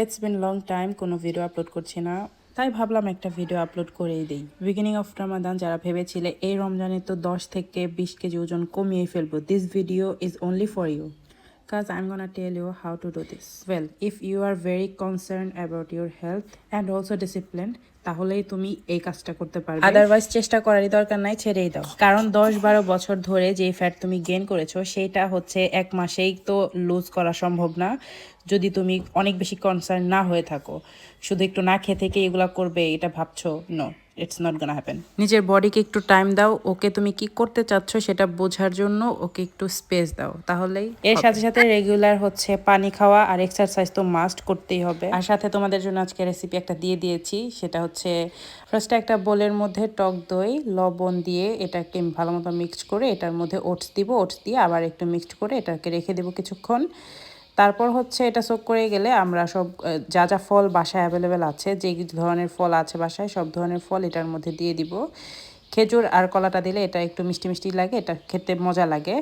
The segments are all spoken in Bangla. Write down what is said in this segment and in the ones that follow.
ইটস বিন লং টাইম কোনো ভিডিও আপলোড করছি না, তাই ভাবলাম একটা ভিডিও আপলোড করেই দিই। বিগিনিং অফ রামাদান যারা ভেবেছিলে এই রমজানে তো 10 থেকে 20 কেজি ওজন কমিয়ে ফেলবো, this video is only for you, cause I'm gonna tell you how to do this. Well, if you are very concerned about your health and also disciplined, তাহলেই তুমি এই কাজটা করতে পারবে। আদারওয়াইজ চেষ্টা করারই দরকার নাই, ছেড়েই দাও। কারণ 10-12 বছর ধরে যে ফ্যাট তুমি গেইন করেছো সেটা হচ্ছে এক মাসেই তো লুজ করা সম্ভব না, যদি তুমি অনেক বেশি কনসার্ন না হয়ে থাকো। শুধু একটু না খেয়ে থেকে এগুলা করবে এটা ভাবছো, no, it's not gonna happen. নিজের বডিকে একটু টাইম দাও, ওকে তুমি কি করতে চাচ্ছ সেটা বোঝার জন্য ওকে একটু স্পেস দাও, তাহলেই। এর সাথে সাথে রেগুলার হচ্ছে পানি খাওয়া আর এক্সারসাইজ তো মাস্ট করতেই হবে। আর সাথে তোমাদের জন্য আজকে রেসিপি একটা দিয়ে দিয়েছি, সেটা হচ্ছে ফার্স্টে একটা বোলের মধ্যে টক দই লবণ দিয়ে এটাকে ভালো মতো মিক্সড করে এটার মধ্যে ওটস দিব, ওটস দিয়ে আবার একটু মিক্সড করে এটাকে রেখে দেবো কিছুক্ষণ। তারপর হচ্ছে এটা সোক করে গেলে আমরা সব যা যা ফল বাসায় অ্যাভেলেবেল আছে, যে ধরনের ফল আছে বাসায় সব ধরনের ফল এটার মধ্যে দিয়ে দিব। খেজুর আর কলাটা দিলে এটা একটু মিষ্টি মিষ্টি লাগে, এটা খেতে মজা লাগে।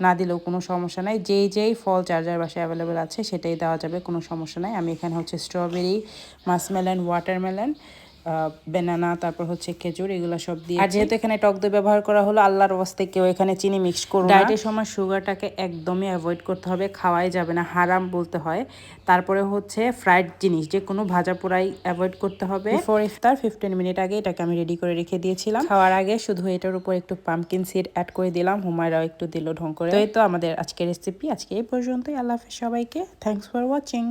না দিলেও কোনো সমস্যা নাই, যেই ফল যার যার বাসায় অ্যাভেলেবেল আছে সেটাই দেওয়া যাবে, কোনো সমস্যা নাই। আমি এখানে হচ্ছে স্ট্রবেরি, মাসমেলন, ওয়াটারমেলন, বেনানা, তারপর হচ্ছে খেজুর, এগুলো সব দিয়ে। আর যেহেতু এখানে টক দই ব্যবহার করা হলো, আল্লাহর ওয়াস্তে কেউ এখানে চিনি মিক্স করো না। ডায়েটের সময় সুগারটাকে একদমই অ্যাভয়েড করতে হবে, খাওয়াই যাবে না, হারাম বলতে হয়। তারপরে হচ্ছে ফ্রাইড জিনিস যে কোনো ভাজা পোড়াই অ্যাভয়েড করতে হবে। বিফোর ইফতার 15 মিনিট আগে এটাকে আমি রেডি করে রেখে দিয়েছিলাম। খাওয়ার আগে শুধু এটার উপর একটু পাম্পকিন সিড অ্যাড করে দিলাম, হুমায়রাও একটু দিল ঢং করে। তো এই তো আমাদের আজকের রেসিপি আজকে এই পর্যন্তই। আল্লাহ হাফেজ সবাইকে, থ্যাঙ্কস ফর ওয়াচিং।